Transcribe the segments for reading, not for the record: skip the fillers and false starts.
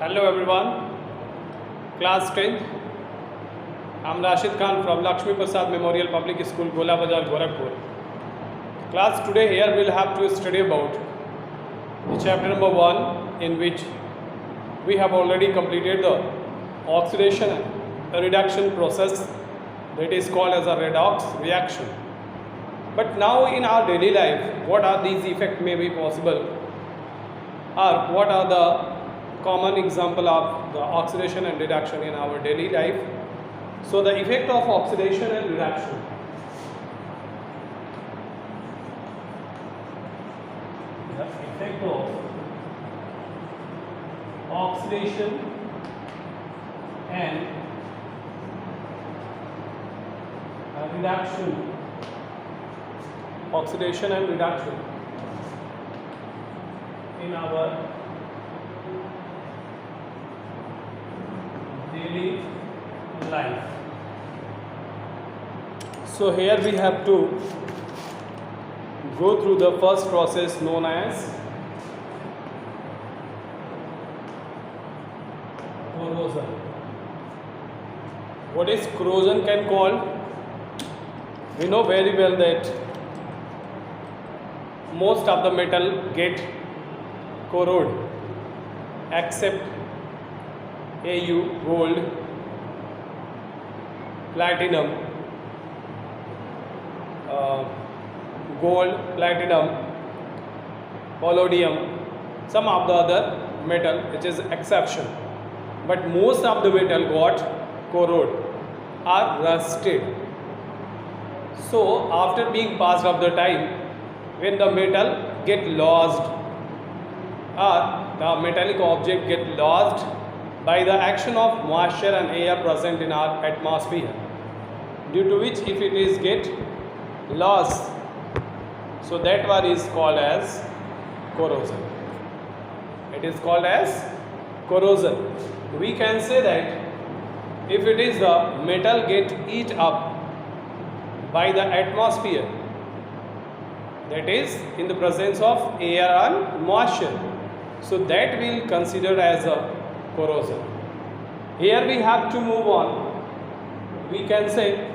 Hello everyone, class 10th. I'm Rashid Khan from Lakshmi Prasad Memorial Public School, Gola Bazar, Gorakhpur. Class today here we'll have to study about the chapter number 1, in which we have already completed the oxidation and reduction process, that is called as a redox reaction. But now in our daily life, what are these effects may be possible, or what are the common example of the oxidation and reduction in our daily life? So the effect of oxidation and reduction. The effect of oxidation and reduction. Oxidation and reduction in our daily life. So here we have to go through the first process known as corrosion. What is corrosion can call? We know very well that most of the metal get corrode except Au, gold, platinum, palladium, some of the other metal which is exception, but most of the metal got corrode or rusted. So after being passed of the time, when the metal get lost or the metallic object get lost by the action of moisture and air present in our atmosphere, due to which if it is get lost, so that one is called as corrosion. It is called as corrosion. We can say that if it is the metal get eat up by the atmosphere, that is in the presence of air and moisture, so that will consider as a corrosion. Here we have to move on. We can say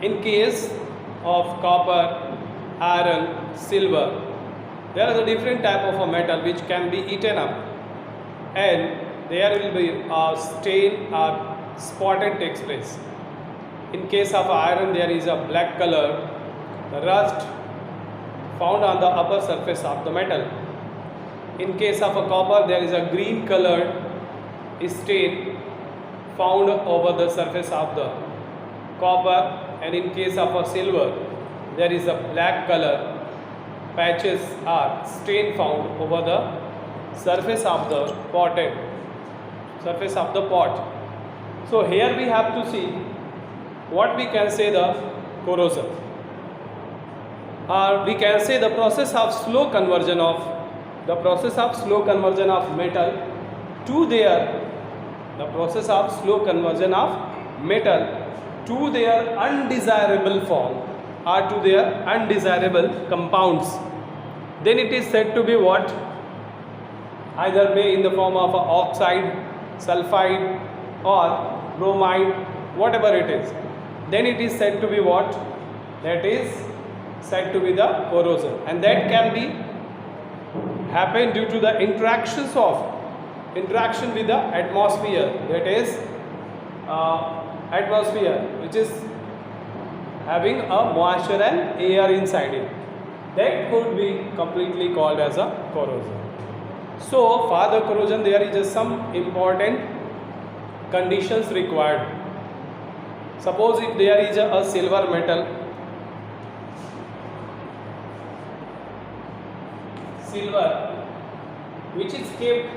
in case of copper, iron, silver, there are the different type of a metal which can be eaten up, and there will be a stain or spotted takes place. In case of iron, there is a black color rust found on the upper surface of the metal. In case of a copper, there is a green colored stain found over the surface of the copper, and in case of a silver, there is a black color patches or stain found over the surface of the pot. So here we have to see what we can say the corrosion, or we can say the process of slow conversion of metal to their undesirable form or to their undesirable compounds. Then it is said to be what? Either may in the form of oxide, sulfide or bromide, whatever it is. Then it is said to be what? That is said to be the corrosion, and that can be happen due to the interaction with the atmosphere, that is atmosphere which is having a moisture and air inside it, that could be completely called as a corrosion. So for the corrosion there is just some important conditions required. Suppose if there is a silver metal, which is kept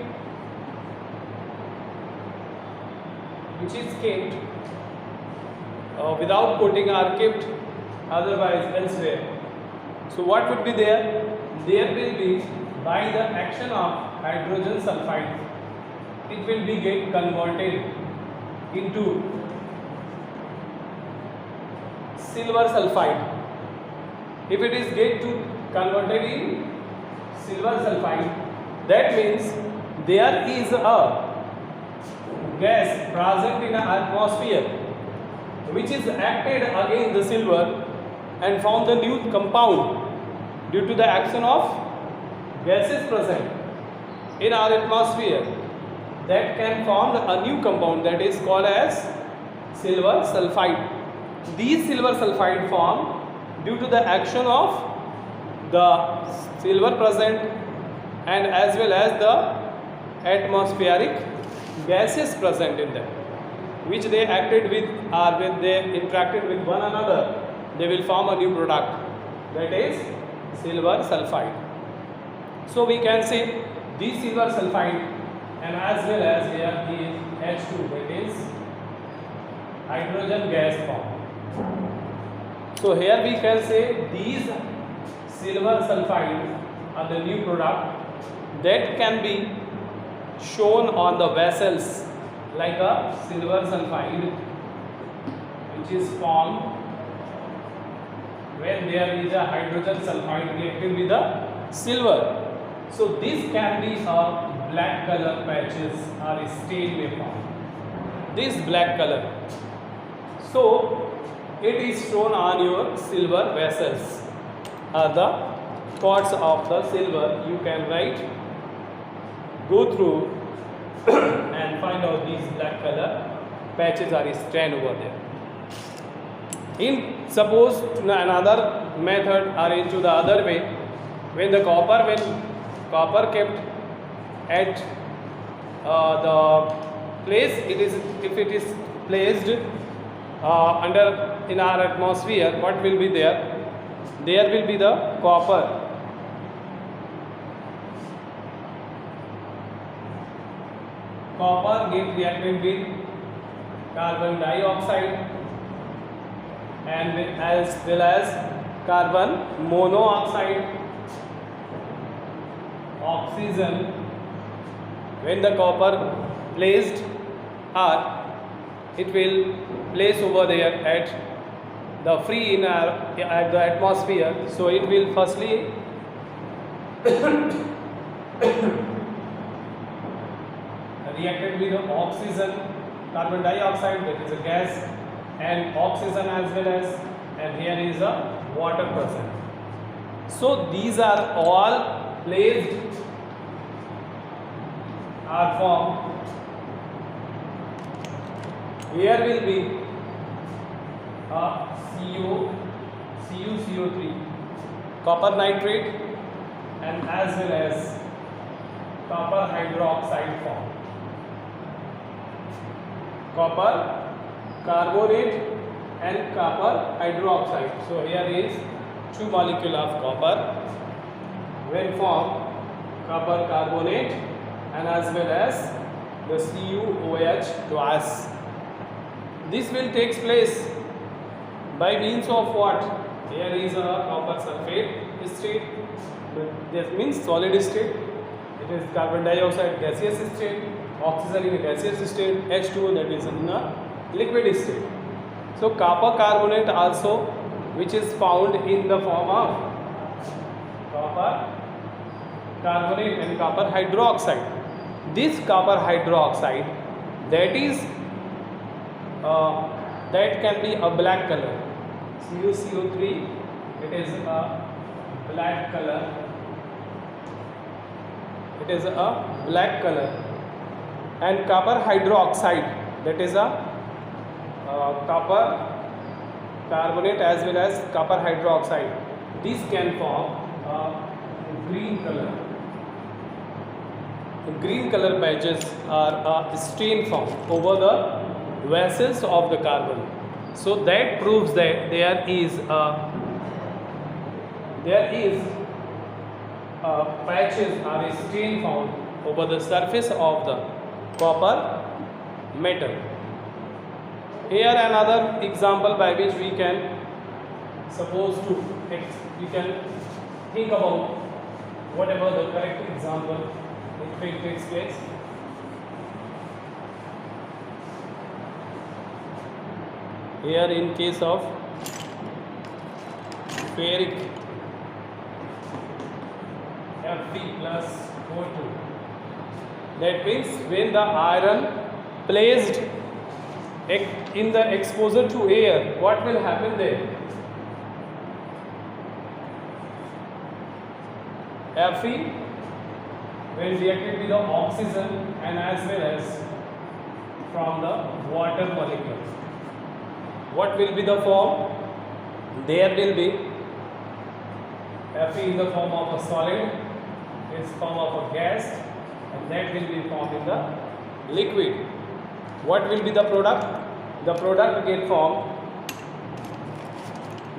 without coating or kept otherwise elsewhere. So what would be there? There will be, by the action of hydrogen sulfide, it will be get converted into silver sulfide. If it is get to converted in silver sulfide, that means there is a gas present in an atmosphere which is acted against the silver and form the new compound due to the action of gases present in our atmosphere, that can form a new compound that is called as silver sulfide. These silver sulfide form due to the action of the silver present and as well as the atmospheric gases present in them, which they acted with, or when they interacted with one another, they will form a new product, that is silver sulfide. So we can say this silver sulfide, and as well as here is H2, that is hydrogen gas form. So here we can say these silver sulfide are the new product that can be shown on the vessels like a silver sulfide, which is formed when there is a hydrogen sulfide reacted with the silver. So this can be a black color patches or stain may form. This black color. So it is shown on your silver vessels. The parts of the silver you can write, go through and find out these black color patches are stain over there. In suppose another method or into the other way, when copper kept at the place, it is, if it is placed under in our atmosphere, what will be there? There will be the copper. Copper get reacted with carbon dioxide and with, as well as carbon monoxide, oxygen. When the copper placed, or it will place over there at the free in our, at the atmosphere, so it will firstly reacted with the oxygen, carbon dioxide, that is a gas, and oxygen as well as, and here is a water present. So these are all placed are formed. Here will be a CuCO3, copper nitrate, and as well as copper hydroxide form. Copper carbonate and copper hydroxide. So here is two molecule of copper when formed, copper carbonate and as well as the CuOH twice. This will take place by means of what? Here is a copper sulfate state, that means solid state. It is carbon dioxide gaseous state, oxygen in a gaseous state, H2O that is in a liquid state. So copper carbonate also, which is found in the form of copper carbonate and copper hydroxide. This copper hydroxide, that is that can be a black color. CuCO3, it is a black color. It is a black color. And copper hydroxide, that is a copper carbonate as well as copper hydroxide. This can form a green color. The green color patches are a stain form over the vessels of the carbon. So that proves that there is patches or a stain found over the surface of the copper metal. Here another example by which we can think about whatever the correct example it takes place. Here in case of ferric Fe plus O2, That means when the iron placed in the exposure to air, what will happen there? Fe will react with the oxygen and as well as from the water molecules. What will be the form? There will be Fe in the form of a solid, is form of a gas, and that will be formed in the liquid. What will be the product? The product get formed,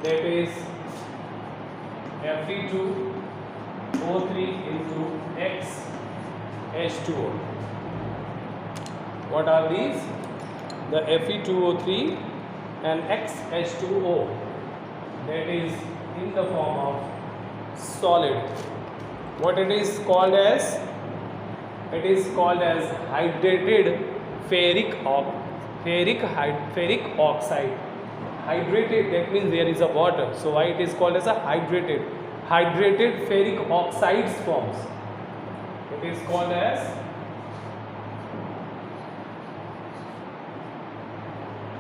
that is Fe2O3 into X H2O. What are these? The Fe2O3 and X H2O, that is in the form of solid. What it is called as? It is called as hydrated ferric oxide. Hydrated, that means there is a water. So why it is called as a hydrated ferric oxides forms. It is called as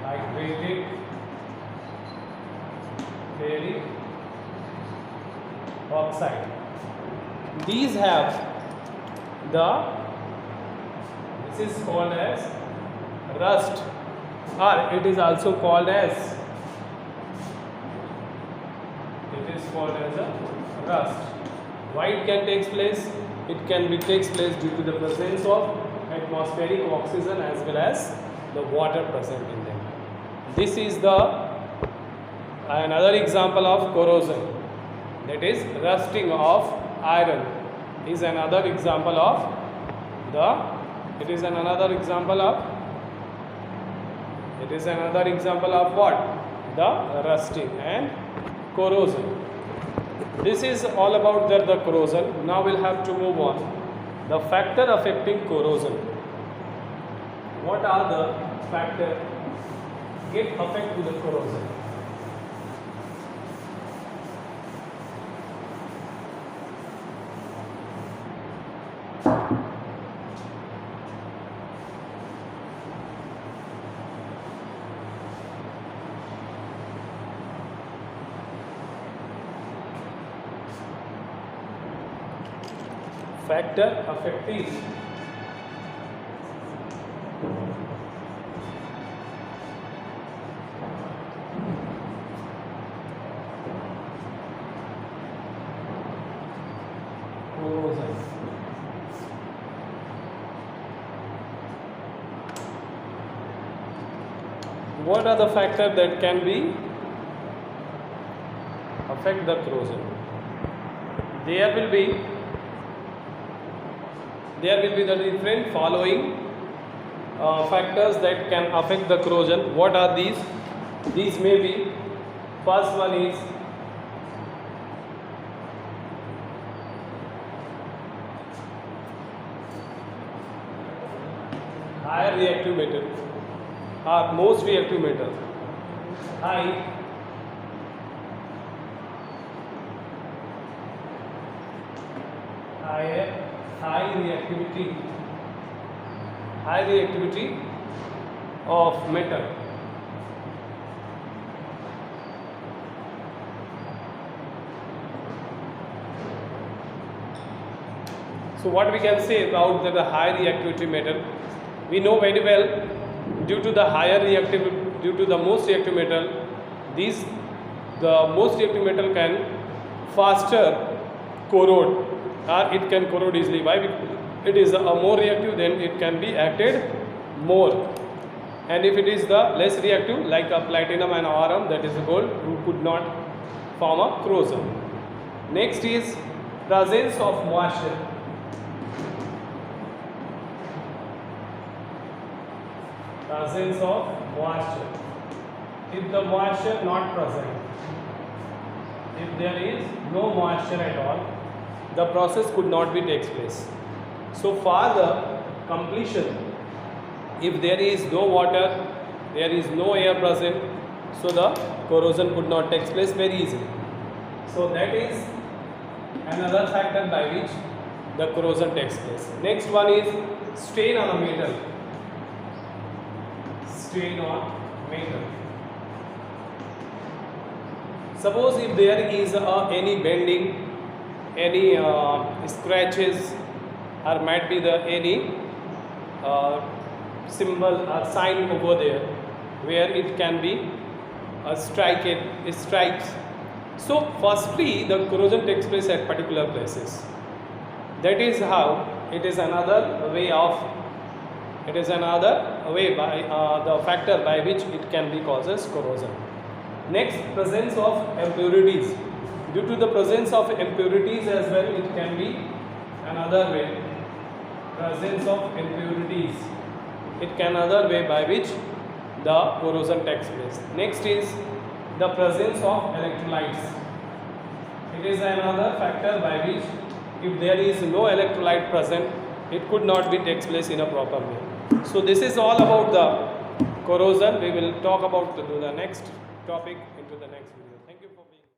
hydrated ferric oxide. These have this is called as rust, or it is also called as a rust. Why it can take place? It can be takes place due to the presence of atmospheric oxygen as well as the water present in them. This is another example of corrosion, that is rusting of iron is another example of what? The rusting and corrosion. This is all about the corrosion. Now we'll have to move on. The factor affecting corrosion. What are the factors get affect with the corrosion? Factor affecting corrosion. What are the factors that can be affect the corrosion? There will be the different following factors that can affect the corrosion. What are these? These may be, first one is higher reactive metal or most reactive metal. High reactivity of metal. So what we can say about the high reactivity metal? We know very well, due to the most reactive metal, the most reactive metal can faster corrode, or it can corrode easily. Why? It is a more reactive, then it can be acted more. And if it is the less reactive, like a platinum and aurum, that is a gold, who could not form a corrosion. Next is presence of moisture. Presence of moisture. If the moisture not present, if there is no moisture at all, the process could not be takes place. So for the completion, if there is no water, there is no air present, so the corrosion could not take place very easily. So that is another factor by which the corrosion takes place. Next one is strain on a metal. Strain on metal. Suppose if there is any bending, any scratches, or might be the any symbol or sign over there where it can be strikes. So firstly the corrosion takes place at particular places. That is how it is another way by the factor by which it can be causes corrosion. Next, presence of impurities. Due to the presence of impurities as well, it can be another way. Presence of impurities. It can another way by which the corrosion takes place. Next is the presence of electrolytes. It is another factor by which if there is no electrolyte present, it could not be takes place in a proper way. So this is all about the corrosion. We will talk about the next topic into the next video.